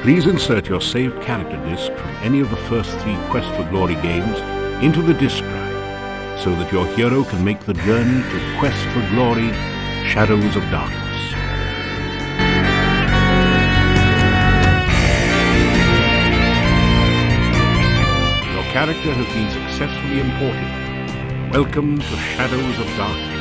Please insert your saved character disc from any of the first 3 Quest for Glory games into the disc drive, so that your hero can make the journey to Quest for Glory, Shadows of Darkness. Your character has been successfully imported. Welcome to Shadows of Darkness.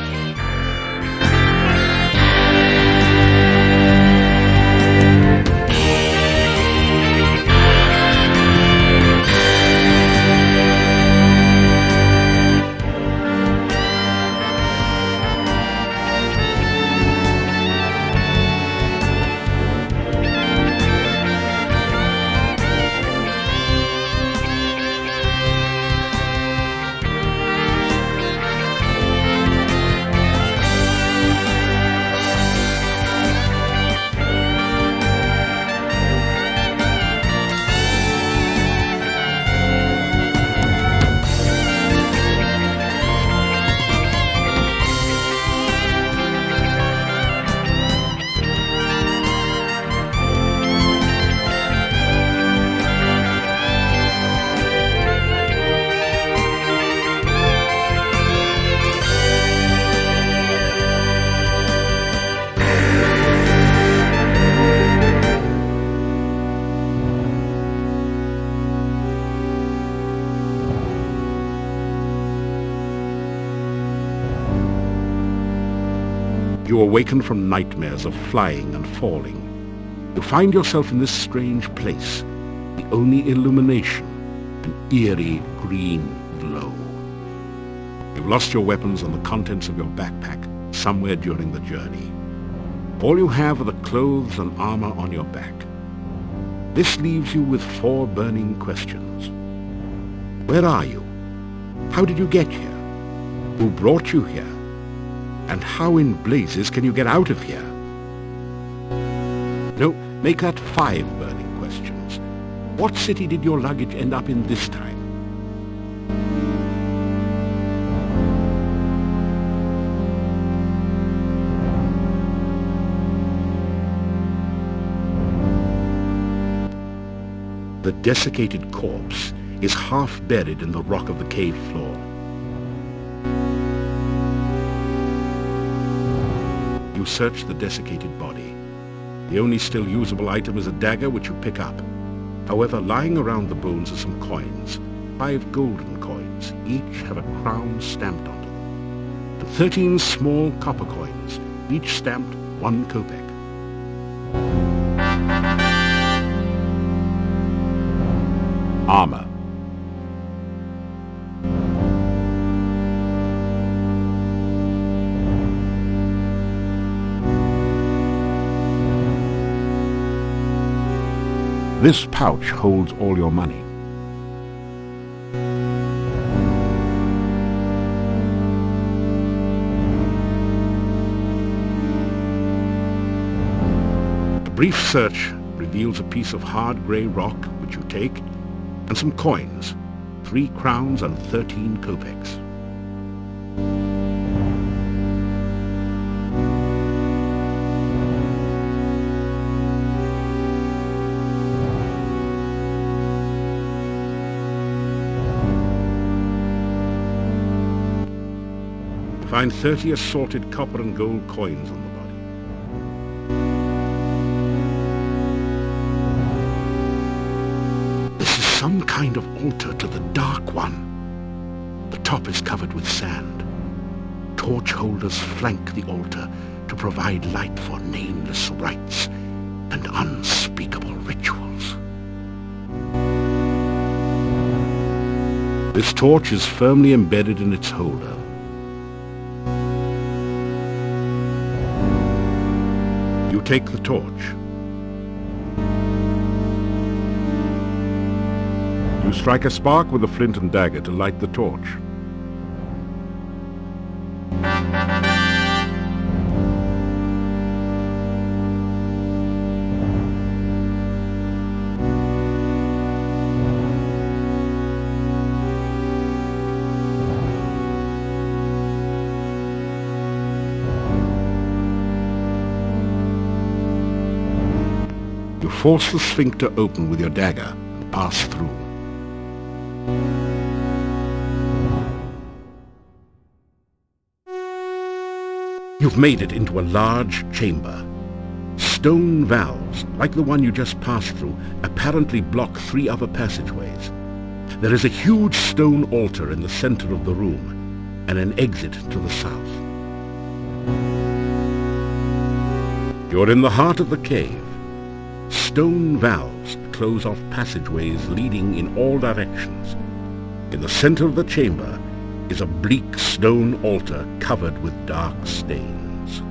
You awaken from nightmares of flying and falling. You find yourself in this strange place, the only illumination, an eerie green glow. You've lost your weapons and the contents of your backpack somewhere during the journey. All you have are the clothes and armor on your back. This leaves you with 4 burning questions. Where are you? How did you get here? Who brought you here? And how in blazes can you get out of here? No, make that 5 burning questions. What city did your luggage end up in this time? The desiccated corpse is half buried in the rock of the cave floor. You search the desiccated body. The only still usable item is a dagger which you pick up. However, lying around the bones are some coins, 5 golden coins. Each have a crown stamped onto them, and 13 small copper coins, each stamped 1 kopeck. Armor. This pouch holds all your money. A brief search reveals a piece of hard grey rock which you take, and some coins, 3 crowns and 13 kopecks. Find 30 assorted copper and gold coins on the body. This is some kind of altar to the Dark One. The top is covered with sand. Torch holders flank the altar to provide light for nameless rites and unspeakable rituals. This torch is firmly embedded in its holder. You take the torch. You strike a spark with a flint and dagger to light the torch. You force the sphincter open with your dagger and pass through. You've made it into a large chamber. Stone valves, like the one you just passed through, apparently block 3 other passageways. There is a huge stone altar in the center of the room, and an exit to the south. You're in the heart of the cave. Stone valves close off passageways leading in all directions. In the center of the chamber is a bleak stone altar covered with dark stains.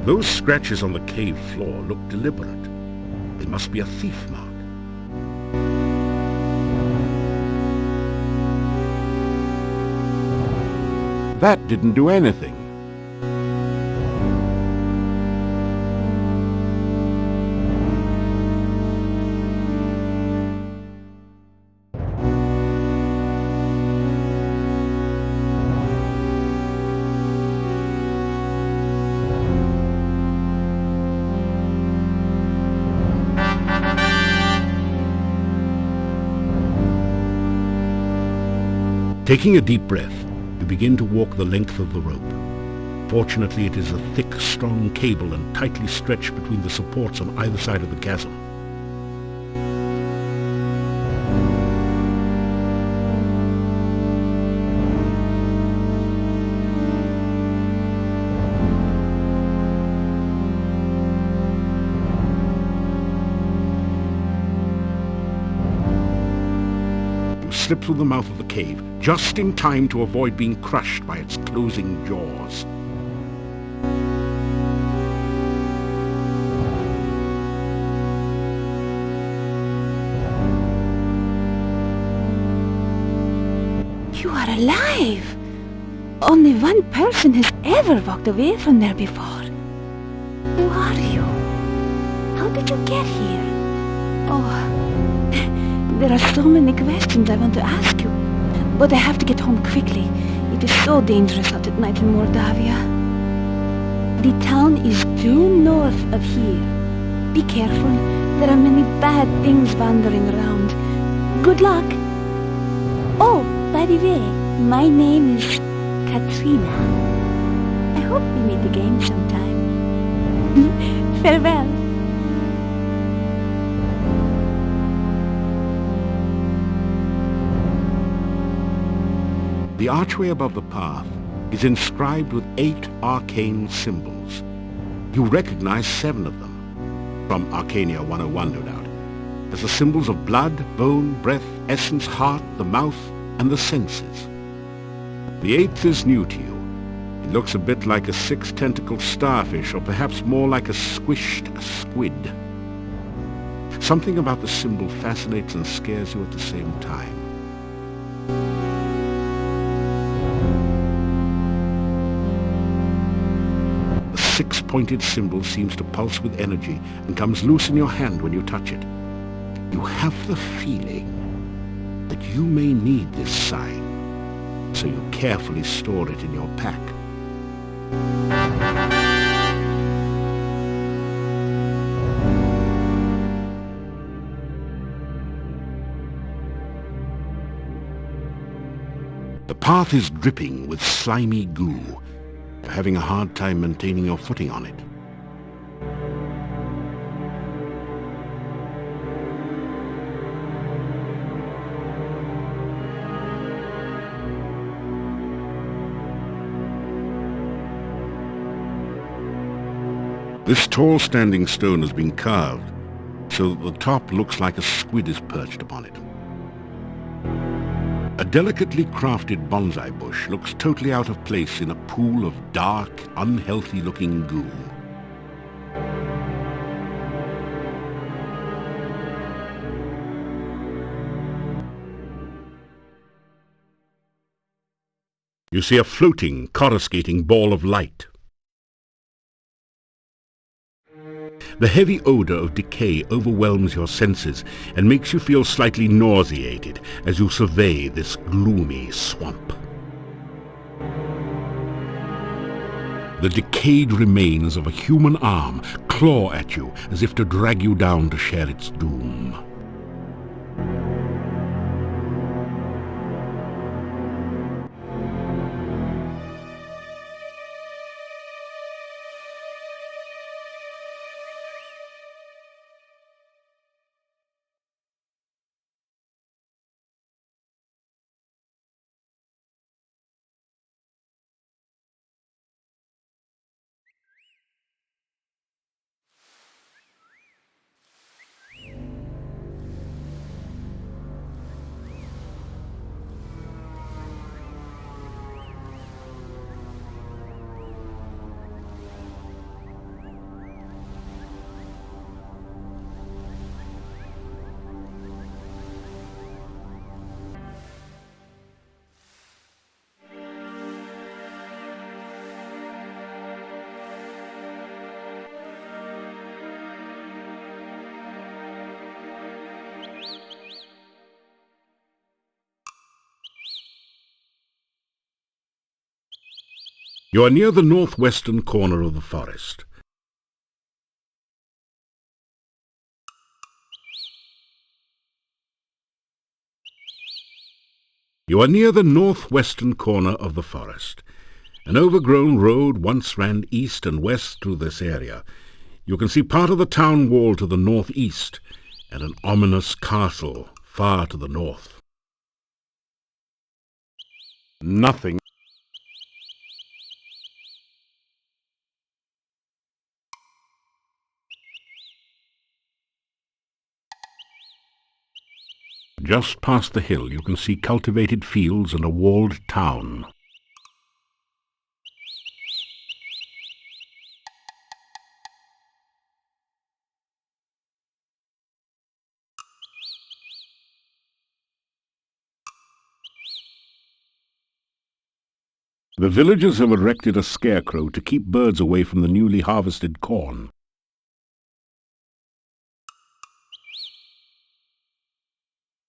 Those scratches on the cave floor look deliberate. They must be a thief mark. That didn't do anything. Taking a deep breath, you begin to walk the length of the rope. Fortunately, it is a thick, strong cable and tightly stretched between the supports on either side of the chasm. Slip through the mouth of the cave, just in time to avoid being crushed by its closing jaws. You are alive! Only one person has ever walked away from there before. Who are you? How did you get here? Oh... There are so many questions I want to ask you, but I have to get home quickly. It is so dangerous out at night in Mordavia. The town is due north of here. Be careful, there are many bad things wandering around. Good luck! Oh, by the way, my name is Katrina. I hope we meet again sometime. Farewell! The archway above the path is inscribed with 8 arcane symbols. You recognize 7 of them, from Arcania 101 no doubt, as the symbols of blood, bone, breath, essence, heart, the mouth, and the senses. The 8th is new to you. It looks a bit like a 6-tentacled starfish, or perhaps more like a squished squid. Something about the symbol fascinates and scares you at the same time. The 6-pointed symbol seems to pulse with energy and comes loose in your hand when you touch it. You have the feeling that you may need this sign, so you carefully store it in your pack. The path is dripping with slimy goo. You're having a hard time maintaining your footing on it. This tall standing stone has been carved so that the top looks like a squid is perched upon it. A delicately crafted bonsai bush looks totally out of place in a pool of dark, unhealthy-looking goo. You see a floating, coruscating ball of light. The heavy odor of decay overwhelms your senses and makes you feel slightly nauseated as you survey this gloomy swamp. The decayed remains of a human arm claw at you as if to drag you down to share its doom. You are near the northwestern corner of the forest. You are near the northwestern corner of the forest. An overgrown road once ran east and west through this area. You can see part of the town wall to the northeast and an ominous castle far to the north. Nothing. Just past the hill you can see cultivated fields and a walled town. The villagers have erected a scarecrow to keep birds away from the newly harvested corn.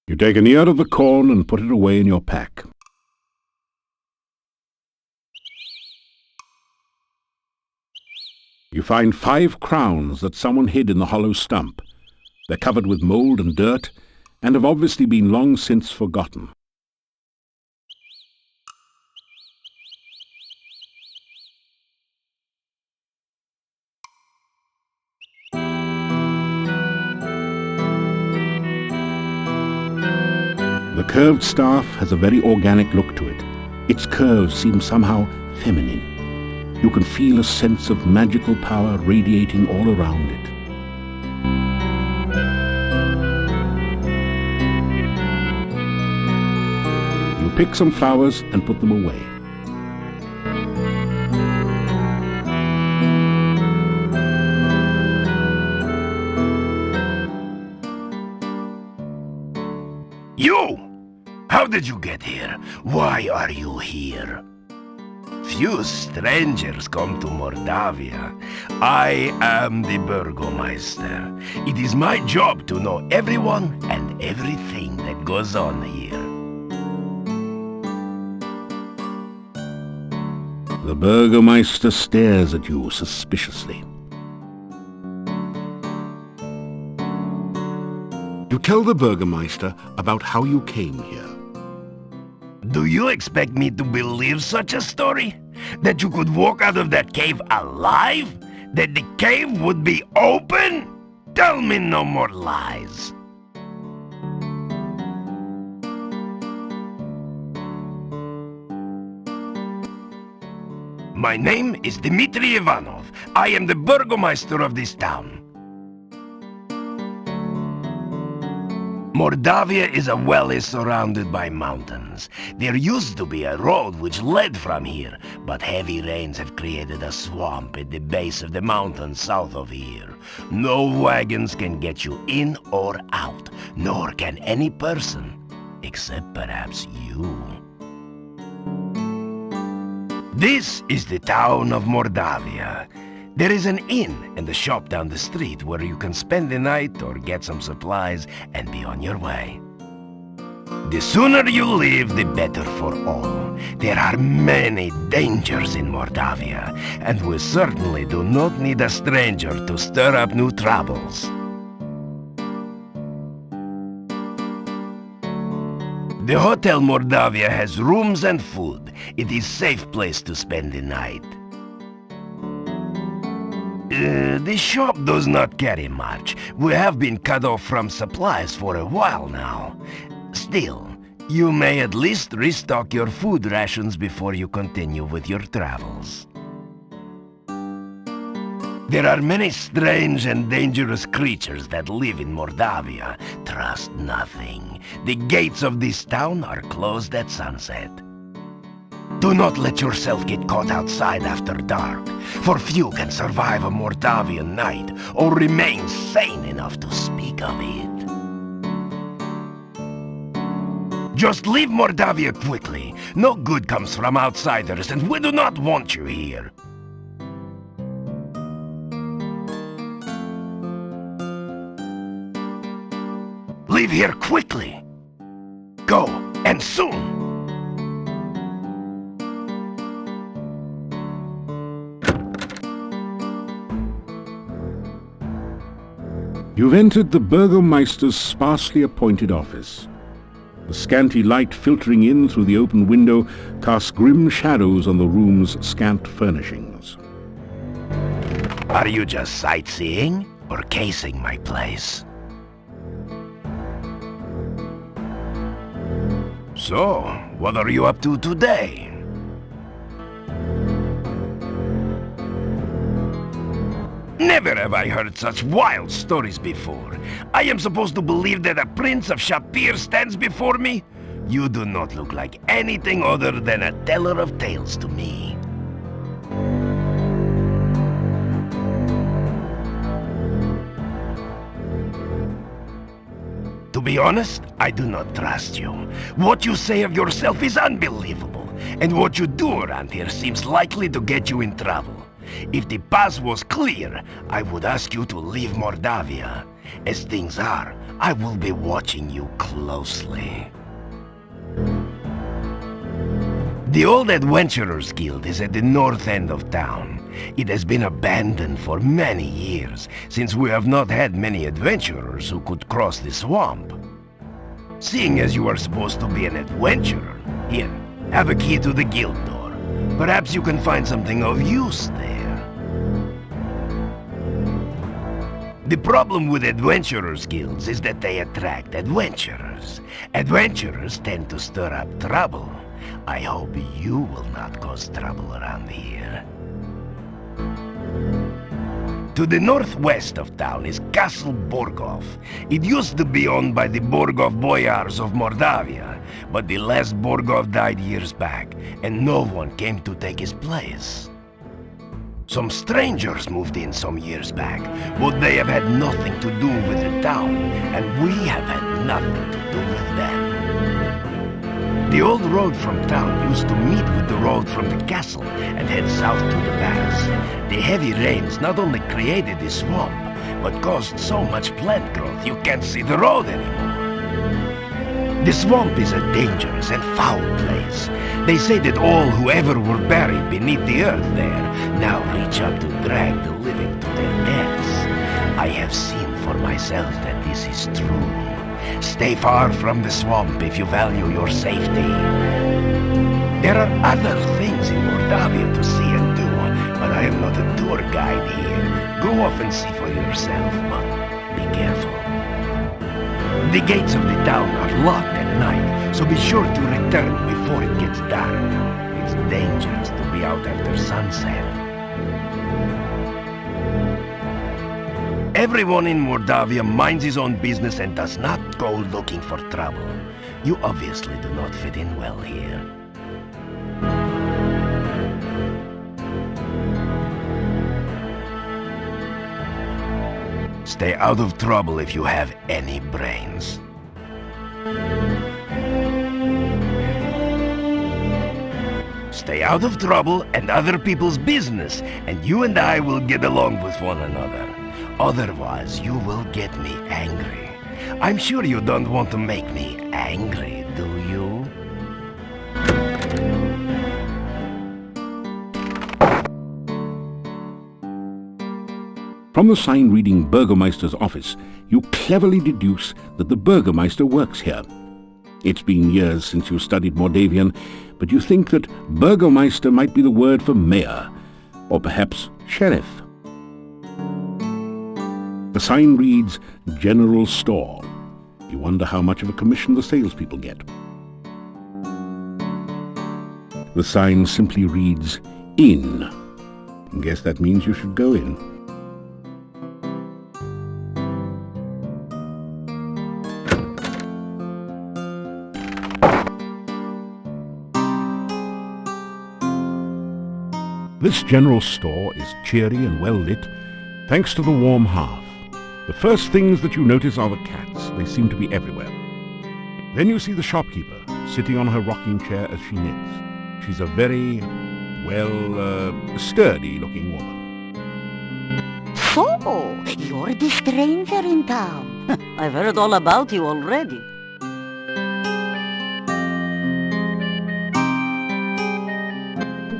You take an ear of the corn and put it away in your pack. You find 5 crowns that someone hid in the hollow stump. They're covered with mold and dirt and have obviously been long since forgotten. The curved staff has a very organic look to it. Its curves seem somehow feminine. You can feel a sense of magical power radiating all around it. You pick some flowers and put them away. You! How did you get here? Why are you here? Few strangers come to Mordavia. I am the Burgomeister. It is my job to know everyone and everything that goes on here. The Burgomeister stares at you suspiciously. You tell the Burgomeister about how you came here. Do you expect me to believe such a story? That you could walk out of that cave alive? That the cave would be open? Tell me no more lies. My name is Dmitri Ivanov. I am the Burgomeister of this town. Mordavia is a valley surrounded by mountains. There used to be a road which led from here, but heavy rains have created a swamp at the base of the mountain south of here. No wagons can get you in or out, nor can any person, except perhaps you. This is the town of Mordavia. There is an inn and a shop down the street where you can spend the night or get some supplies and be on your way. The sooner you leave, the better for all. There are many dangers in Mordavia, and we certainly do not need a stranger to stir up new troubles. The Hotel Mordavia has rooms and food. It is a safe place to spend the night. The shop does not carry much. We have been cut off from supplies for a while now. Still, you may at least restock your food rations before you continue with your travels. There are many strange and dangerous creatures that live in Mordavia. Trust nothing. The gates of this town are closed at sunset. Do not let yourself get caught outside after dark, for few can survive a Mordavian night or remain sane enough to speak of it. Just leave Mordavia quickly. No good comes from outsiders, and we do not want you here. Leave here quickly. Go, and soon. You've entered the Burgomeister's sparsely appointed office. The scanty light filtering in through the open window casts grim shadows on the room's scant furnishings. Are you just sightseeing or casing my place? So, what are you up to today? Never have I heard such wild stories before. I am supposed to believe that a Prince of Shapir stands before me? You do not look like anything other than a teller of tales to me. To be honest, I do not trust you. What you say of yourself is unbelievable, and what you do around here seems likely to get you in trouble. If the pass was clear, I would ask you to leave Mordavia. As things are, I will be watching you closely. The old Adventurers Guild is at the north end of town. It has been abandoned for many years, since we have not had many adventurers who could cross the swamp. Seeing as you are supposed to be an adventurer, here, have a key to the guild door. Perhaps you can find something of use there. The problem with adventurers' guilds is that they attract adventurers. Adventurers tend to stir up trouble. I hope you will not cause trouble around here. To the northwest of town is Castle Borgov. It used to be owned by the Borgov Boyars of Mordavia, but the last Borgov died years back, and no one came to take his place. Some strangers moved in some years back, but they have had nothing to do with the town, and we have had nothing to do with them. The old road from town used to meet with the road from the castle and head south to the pass. The heavy rains not only created the swamp, but caused so much plant growth you can't see the road anymore. The swamp is a dangerous and foul place. They say that all who ever were buried beneath the earth there now reach up to drag the living to their deaths. I have seen for myself that this is true. Stay far from the swamp if you value your safety. There are other things in Mordavia to see and do, but I am not a tour guide here. Go off and see for yourself, but be careful. The gates of the town are locked at night, so be sure to return before it gets dark. It's dangerous to be out after sunset. Everyone in Mordavia minds his own business and does not go looking for trouble. You obviously do not fit in well here. Stay out of trouble if you have any brains. Stay out of trouble and other people's business, and you and I will get along with one another. Otherwise, you will get me angry. I'm sure you don't want to make me angry, do you? From the sign reading Burgomeister's office, you cleverly deduce that the Burgomeister works here. It's been years since you studied Mordavian, but you think that Burgomeister might be the word for mayor, or perhaps sheriff. The sign reads General Store. You wonder how much of a commission the salespeople get. The sign simply reads Inn. Guess that means you should go in. This general store is cheery and well lit, thanks to the warm hearth. The first things that you notice are the cats. They seem to be everywhere. Then you see the shopkeeper, sitting on her rocking chair as she knits. She's a very, sturdy-looking woman. So, you're the stranger in town. I've heard all about you already.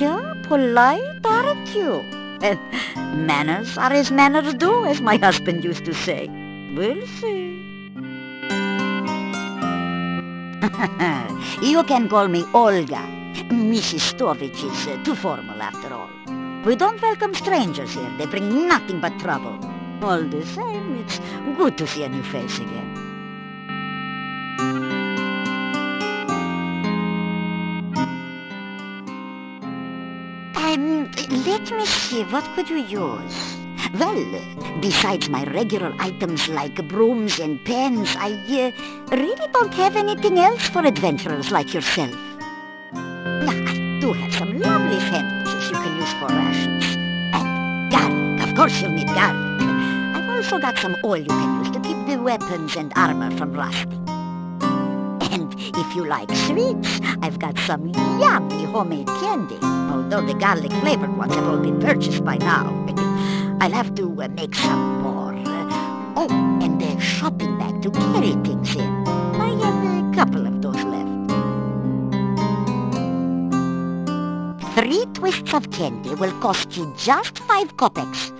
You're polite, aren't you? Manners are as manners do, as my husband used to say. We'll see. You can call me Olga. Mrs. Stovich is too formal after all. We don't welcome strangers here. They bring nothing but trouble. All the same, it's good to see a new face again. Let me see, what could you use? Well, besides my regular items like brooms and pens, I really don't have anything else for adventurers like yourself. I do have some lovely sandwiches you can use for rations. And garlic, of course you'll need garlic. I've also got some oil you can use to keep the weapons and armor from rusting. And if you like sweets, I've got some yummy homemade candy. Although the garlic-flavored ones have all been purchased by now. I'll have to make some more. And a shopping bag to carry things in. I have a couple of those left. 3 twists of candy will cost you just 5 kopecks.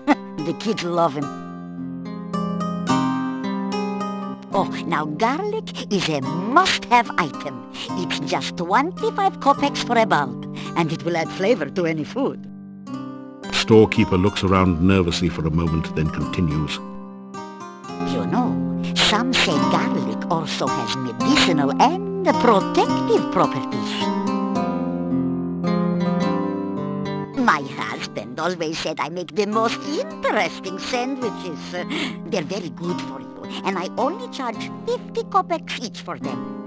The kids love them. Oh, now garlic is a must-have item. It's just 25 kopecks for a bulb, and it will add flavor to any food. Storekeeper looks around nervously for a moment, then continues. You know, some say garlic also has medicinal and protective properties. My husband always said I make the most interesting sandwiches. They're very good for you, and I only charge 50 kopecks each for them.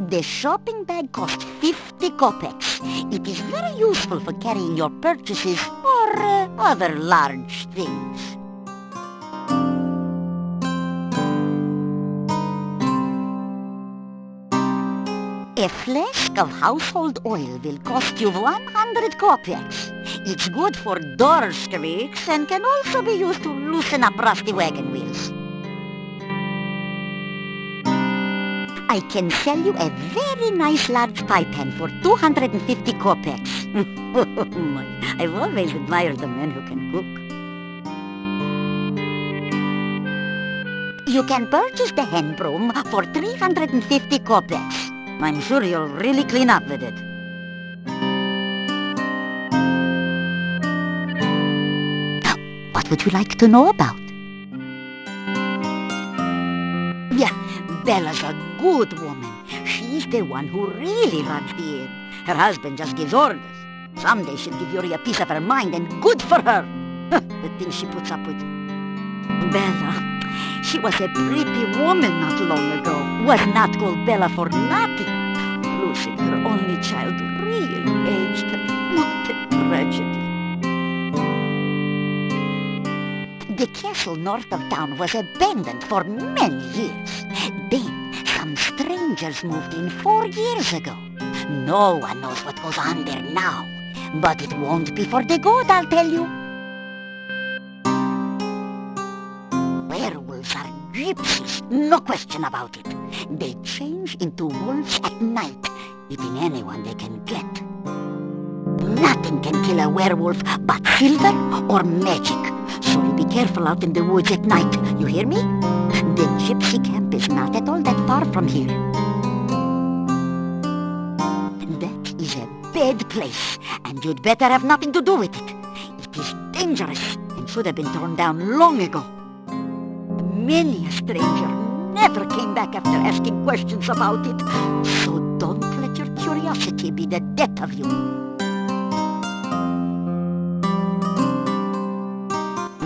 The shopping bag costs 50 kopecks. It is very useful for carrying your purchases or other large things. A flask of household oil will cost you 100 kopecks. It's good for door streaks and can also be used to loosen up rusty wagon wheels. I can sell you a very nice large pie pan for 250 kopecks. I've always admired the men who can cook. You can purchase the hand broom for 350 kopecks. I'm sure you'll really clean up with it. What would you like to know about? Yeah, Bella's a good woman. She's the one who really runs the inn. Her husband just gives orders. Someday she'll give Yuri a piece of her mind, and good for her. The things she puts up with. Bella, she was a pretty woman not long ago. Was not called Bella for nothing. Losing her only child really aged her. What a tragedy. The castle north of town was abandoned for many years. Then some strangers moved in 4 years ago. No one knows what goes on there now. But it won't be for the good, I'll tell you. gypsies, no question about it. They change into wolves at night, eating anyone they can get. Nothing can kill a werewolf but silver or magic, so you be careful out in the woods at night, you hear me? The gypsy camp is not at all that far from here. That is a bad place, and you'd better have nothing to do with it. It is dangerous and should have been torn down long ago. Many a stranger never came back after asking questions about it, so don't let your curiosity be the death of you.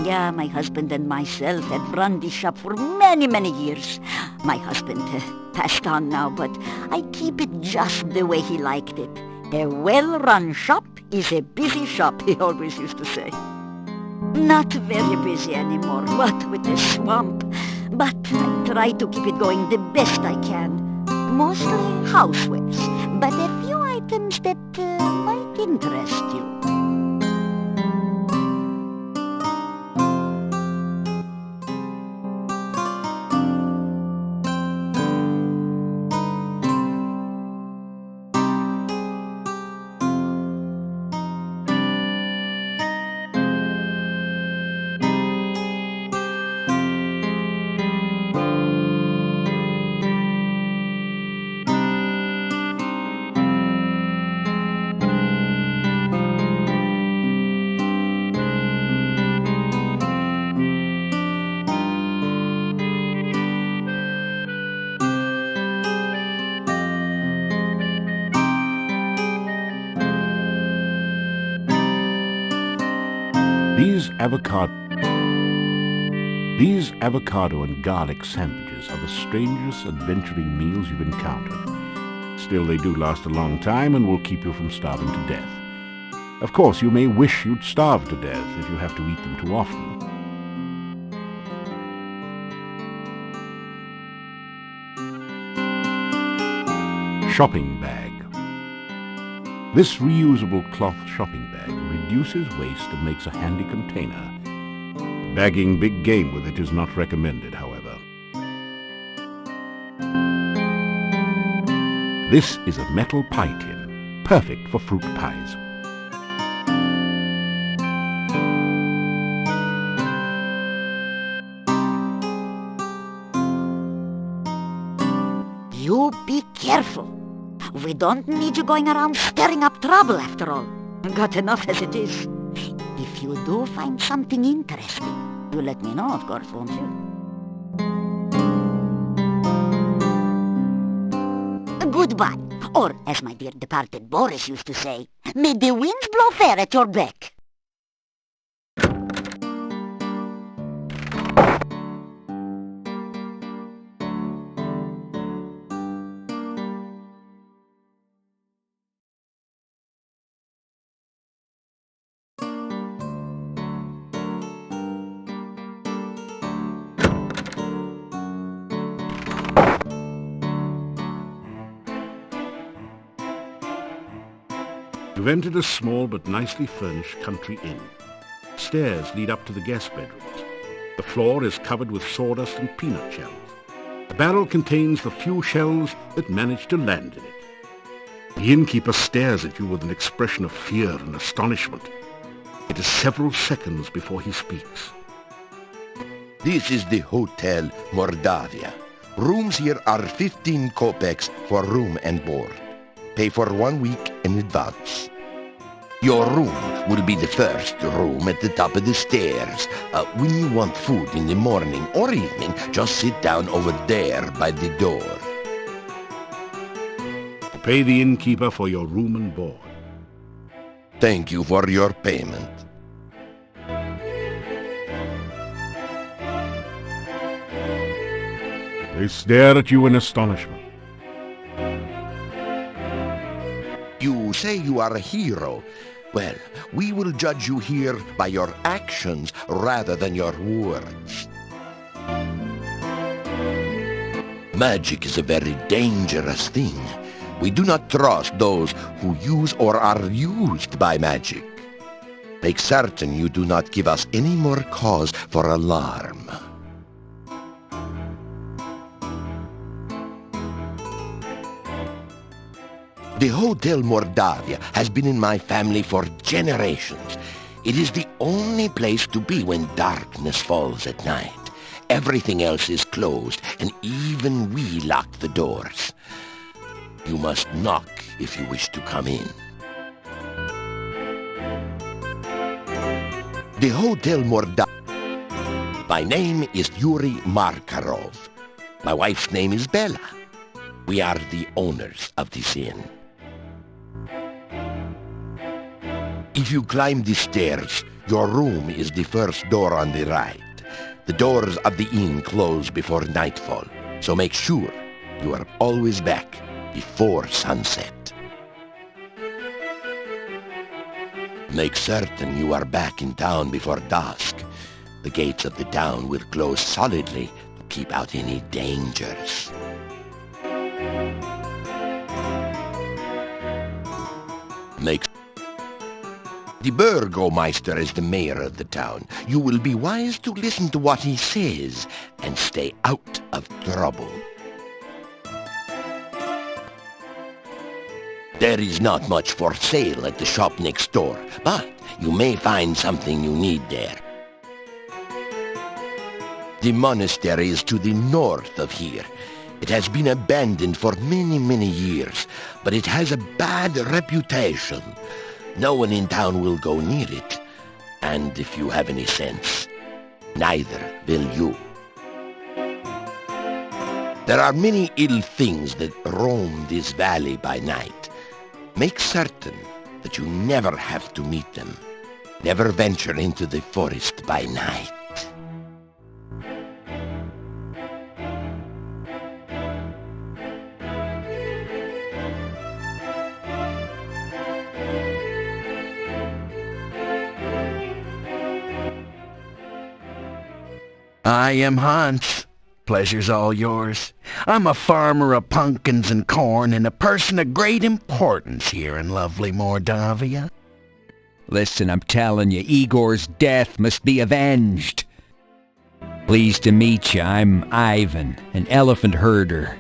Yeah, my husband and myself have run this shop for many, many years. My husband passed on now, but I keep it just the way he liked it. A well-run shop is a busy shop, he always used to say. Not very busy anymore, what with the swamp. But I try to keep it going the best I can. Mostly housewares, but a few items that might interest you. These avocado and garlic sandwiches are the strangest adventuring meals you've encountered. Still, they do last a long time and will keep you from starving to death. Of course, you may wish you'd starve to death if you have to eat them too often. Shopping bag. This reusable cloth shopping bag reduces waste and makes a handy container. Bagging big game with it is not recommended, however. This is a metal pie tin, perfect for fruit pies. You be careful. We don't need you going around stirring up trouble after all. Got enough as it is. If you do find something interesting, you let me know, of course, won't you? Goodbye. Or, as my dear departed Boris used to say, may the winds blow fair at your back. You've entered a small but nicely furnished country inn. Stairs lead up to the guest bedrooms. The floor is covered with sawdust and peanut shells. The barrel contains the few shells that manage to land in it. The innkeeper stares at you with an expression of fear and astonishment. It is several seconds before he speaks. This is the Hotel Mordavia. Rooms here are 15 kopecks for room and board. Pay for 1 week in advance. Your room will be the first room at the top of the stairs. When you want food in the morning or evening, just sit down over there by the door. Pay the innkeeper for your room and board. Thank you for your payment. They stare at you in astonishment. You say you are a hero. Well, we will judge you here by your actions rather than your words. Magic is a very dangerous thing. We do not trust those who use or are used by magic. Make certain you do not give us any more cause for alarm. The Hotel Mordavia has been in my family for generations. It is the only place to be when darkness falls at night. Everything else is closed, and even we lock the doors. You must knock if you wish to come in. The Hotel Mordavia. My name is Yuri Markarov. My wife's name is Bella. We are the owners of this inn. If you climb the stairs, your room is the first door on the right. The doors of the inn close before nightfall, so make sure you are always back before sunset. Make certain you are back in town before dusk. The gates of the town will close solidly to keep out any dangers. The Burgomeister is the mayor of the town. You will be wise to listen to what he says and stay out of trouble. There is not much for sale at the shop next door, but you may find something you need there. The monastery is to the north of here. It has been abandoned for many, many years, but it has a bad reputation. No one in town will go near it, and if you have any sense, neither will you. There are many ill things that roam this valley by night. Make certain that you never have to meet them. Never venture into the forest by night. I am Hans. Pleasure's all yours. I'm a farmer of pumpkins and corn and a person of great importance here in lovely Mordavia. Listen, I'm telling you, Igor's death must be avenged. Pleased to meet you. I'm Ivan, an elephant herder.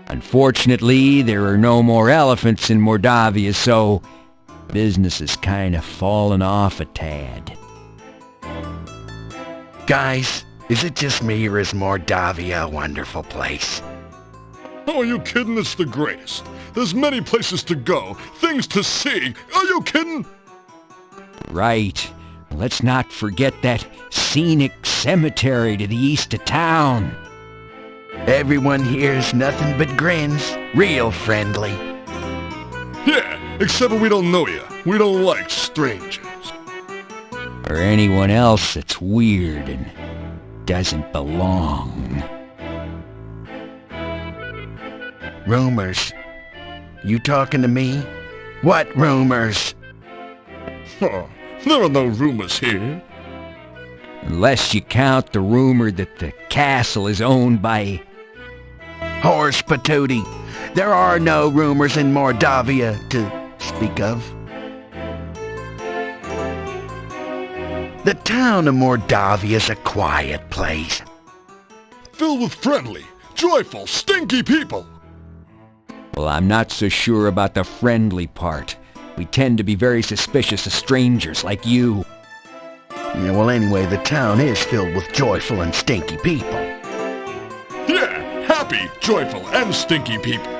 Unfortunately, there are no more elephants in Mordavia, so business has kind of fallen off a tad. Guys, is it just me or is Mordavia a wonderful place? Oh, are you kidding? It's the greatest. There's many places to go, things to see. Are you kidding? Right. Let's not forget that scenic cemetery to the east of town. Everyone here's nothing but grins. Real friendly. Yeah, except we don't know you. We don't like strangers. Or anyone else that's weird and doesn't belong. Rumors. You talking to me? What rumors? Oh, there are no rumors here. Unless you count the rumor that the castle is owned by... Horse patootie. There are no rumors in Mordavia to speak of. The town of Mordavia is a quiet place. Filled with friendly, joyful, stinky people. Well, I'm not so sure about the friendly part. We tend to be very suspicious of strangers like you. Yeah, well, anyway, the town is filled with joyful and stinky people. Yeah, happy, joyful, and stinky people.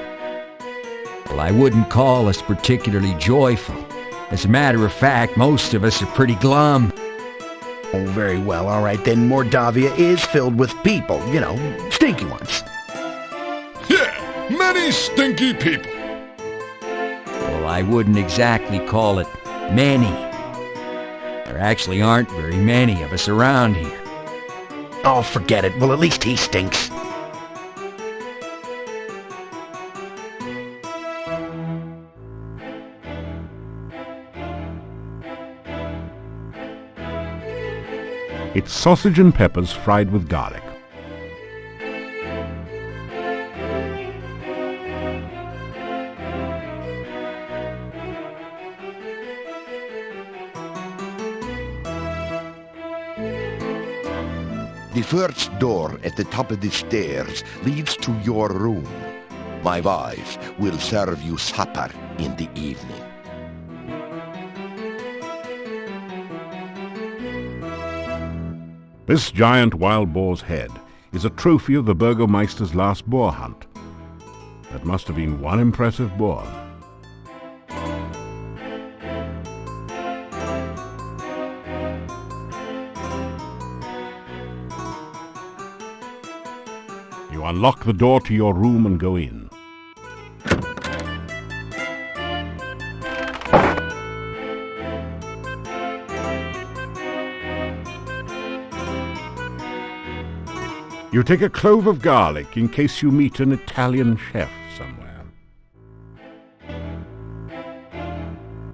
Well, I wouldn't call us particularly joyful. As a matter of fact, most of us are pretty glum. Oh, very well, all right, then Mordavia is filled with people, you know, stinky ones. Yeah, many stinky people. Well, I wouldn't exactly call it many. There actually aren't very many of us around here. Oh, forget it. Well, at least he stinks. It's sausage and peppers fried with garlic. The first door at the top of the stairs leads to your room. My wife will serve you supper in the evening. This giant wild boar's head is a trophy of the Burgomeister's last boar hunt. That must have been one impressive boar. You unlock the door to your room and go in. You take a clove of garlic in case you meet an Italian chef somewhere.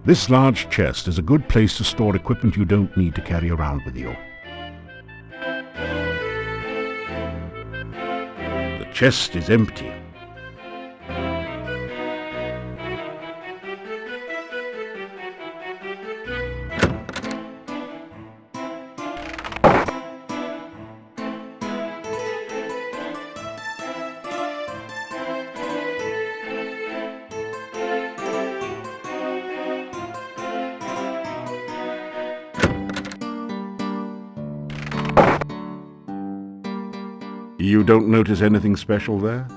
This large chest is a good place to store equipment you don't need to carry around with you. The chest is empty. You don't notice anything special there?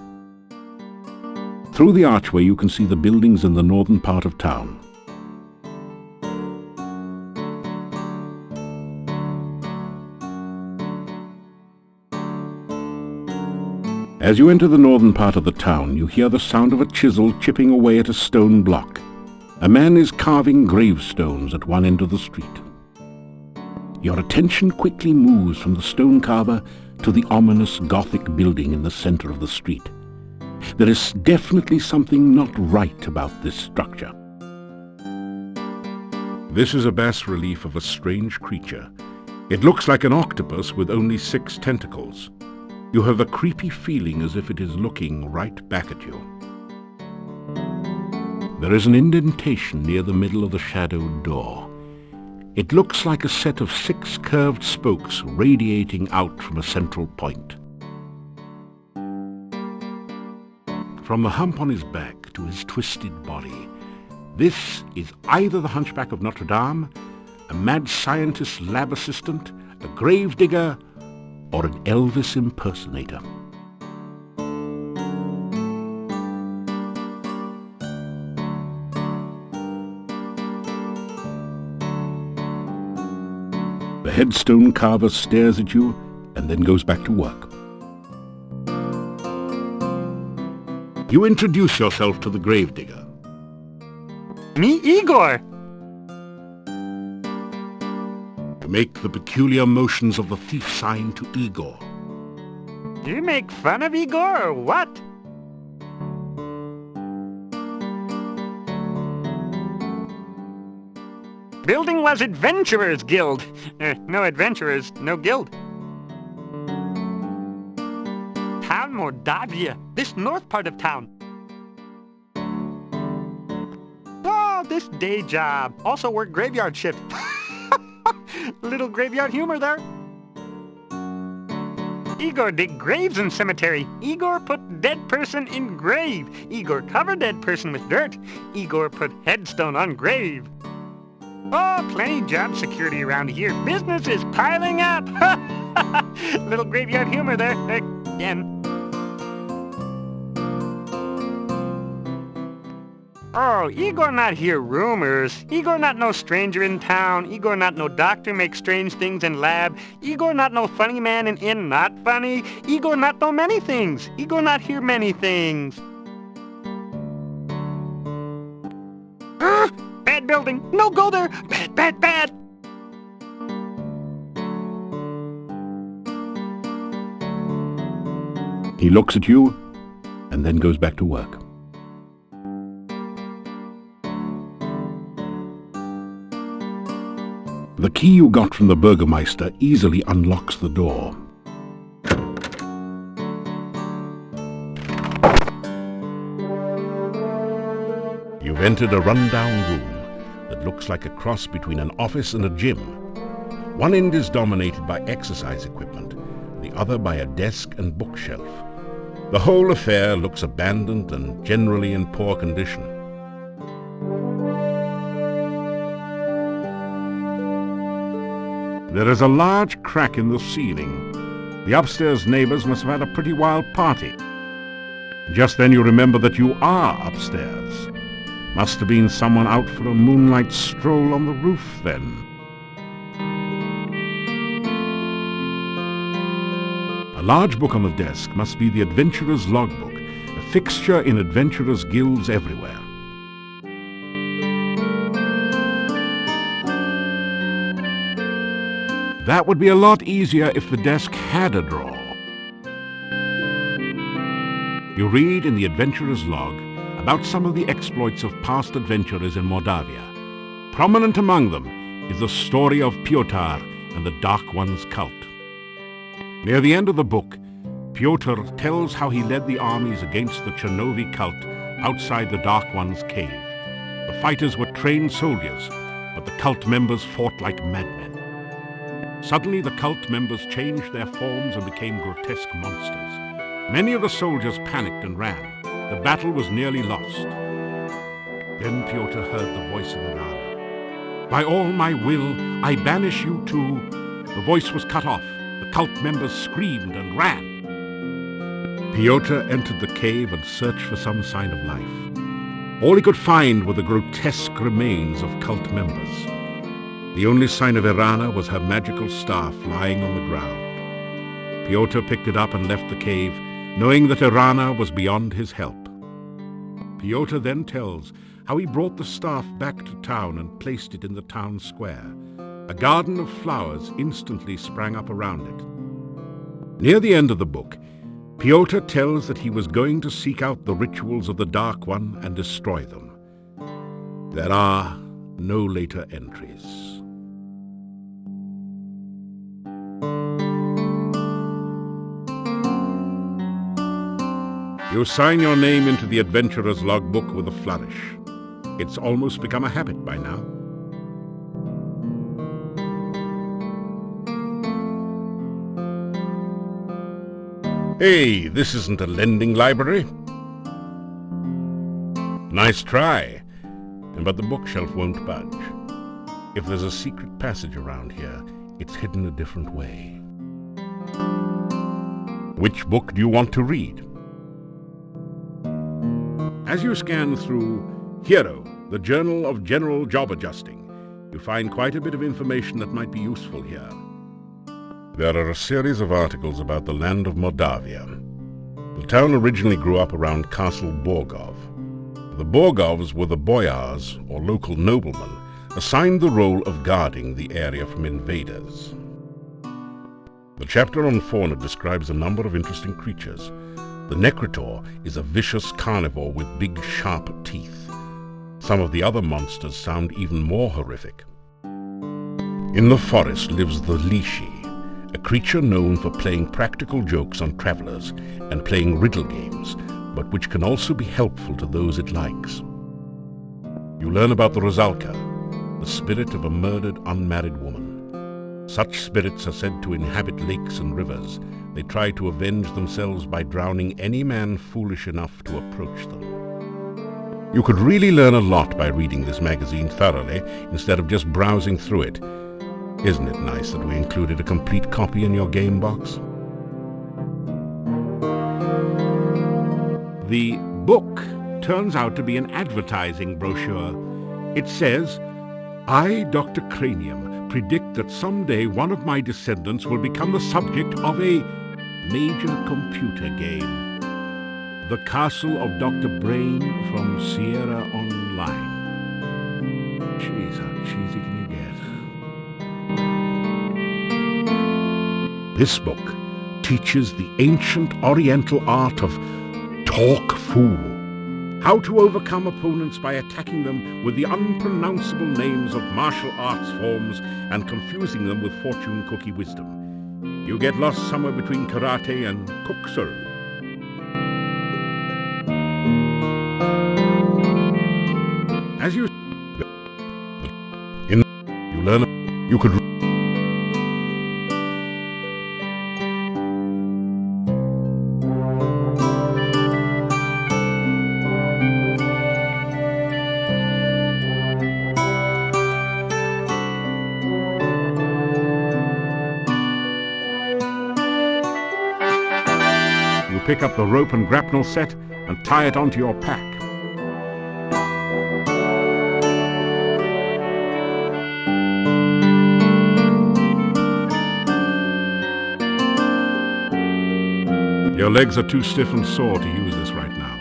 Through the archway you can see the buildings in the northern part of town. As you enter the northern part of the town, you hear the sound of a chisel chipping away at a stone block. A man is carving gravestones at one end of the street. Your attention quickly moves from the stone carver to the ominous Gothic building in the center of the street. There is definitely something not right about this structure. This is a bas-relief of a strange creature. It looks like an octopus with only 6 tentacles. You have a creepy feeling as if it is looking right back at you. There is an indentation near the middle of the shadowed door. It looks like a set of 6 curved spokes radiating out from a central point. From the hump on his back to his twisted body, this is either the Hunchback of Notre Dame, a mad scientist lab assistant, a gravedigger, or an Elvis impersonator. The headstone carver stares at you and then goes back to work. You introduce yourself to the gravedigger. Me, Igor. You make the peculiar motions of the thief sign to Igor. Do you make fun of Igor or what? Building was Adventurers Guild. No adventurers, no guild. Town Mordavia, this north part of town. Oh, this day job. Also work graveyard shift. Little graveyard humor there. Igor dig graves in cemetery. Igor put dead person in grave. Igor cover dead person with dirt. Igor put headstone on grave. Oh, plenty job security around here. Business is piling up. Little graveyard humor there again. Oh, Igor not hear rumors. Igor not no stranger in town. Igor not no doctor make strange things in lab. Igor not no funny man in inn not funny. Igor not know many things. Igor not hear many things. Bad building. No go there. Bad, bad, bad. He looks at you and then goes back to work. The key you got from the Burgomeister easily unlocks the door. You've entered a rundown room that looks like a cross between an office and a gym. One end is dominated by exercise equipment, the other by a desk and bookshelf. The whole affair looks abandoned and generally in poor condition. There is a large crack in the ceiling. The upstairs neighbors must have had a pretty wild party. Just then you remember that you are upstairs. Must have been someone out for a moonlight stroll on the roof then. A large book on the desk must be the adventurer's logbook, a fixture in adventurers' guilds everywhere. That would be a lot easier if the desk had a drawer. You read in the adventurer's log about some of the exploits of past adventurers in Mordavia. Prominent among them is the story of Piotr and the Dark One's cult. Near the end of the book, Piotr tells how he led the armies against the Chernovi cult outside the Dark One's cave. The fighters were trained soldiers, but the cult members fought like madmen. Suddenly the cult members changed their forms and became grotesque monsters. Many of the soldiers panicked and ran. The battle was nearly lost. Then Piotr heard the voice of Irana. "By all my will, I banish you too." The voice was cut off. The cult members screamed and ran. Piotr entered the cave and searched for some sign of life. All he could find were the grotesque remains of cult members. The only sign of Irana was her magical staff lying on the ground. Piotr picked it up and left the cave, knowing that Irana was beyond his help. Piotr then tells how he brought the staff back to town and placed it in the town square. A garden of flowers instantly sprang up around it. Near the end of the book, Piotr tells that he was going to seek out the rituals of the Dark One and destroy them. There are no later entries. You sign your name into the adventurer's logbook with a flourish. It's almost become a habit by now. Hey, this isn't a lending library. Nice try, but the bookshelf won't budge. If there's a secret passage around here, it's hidden a different way. Which book do you want to read? As you scan through Hero, the Journal of General Job Adjusting, you find quite a bit of information that might be useful here. There are a series of articles about the land of Mordavia. The town originally grew up around Castle Borgov. The Borgovs were the boyars, or local noblemen, assigned the role of guarding the area from invaders. The chapter on fauna describes a number of interesting creatures. The Necrotor is a vicious carnivore with big, sharp teeth. Some of the other monsters sound even more horrific. In the forest lives the Lishi, a creature known for playing practical jokes on travelers and playing riddle games, but which can also be helpful to those it likes. You learn about the Rosalka, the spirit of a murdered, unmarried woman. Such spirits are said to inhabit lakes and rivers. They try to avenge themselves by drowning any man foolish enough to approach them. You could really learn a lot by reading this magazine thoroughly instead of just browsing through it. Isn't it nice that we included a complete copy in your game box? The book turns out to be an advertising brochure. It says, "I, Dr. Cranium, predict that someday one of my descendants will become the subject of a major computer game. The Castle of Dr. Brain from Sierra Online." Jeez, how cheesy can you get? This book teaches the ancient Oriental art of talk fool. How to overcome opponents by attacking them with the unpronounceable names of martial arts forms and confusing them with fortune cookie wisdom. You get lost somewhere between karate and kuksu. As you learn, you could pick up the rope and grapnel set and tie it onto your pack. Your legs are too stiff and sore to use this right now.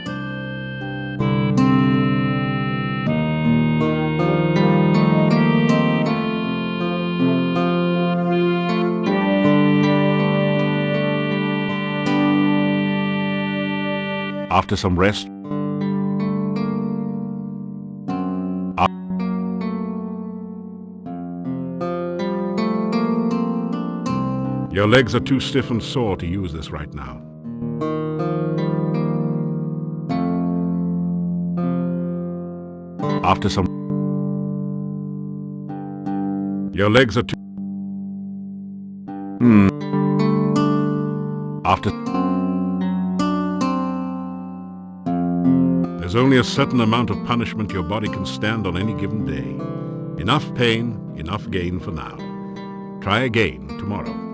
After some rest, your legs are too stiff and sore to use this right now. After some... Your legs are too... After... There's only a certain amount of punishment your body can stand on any given day. Enough pain, enough gain for now. Try again tomorrow.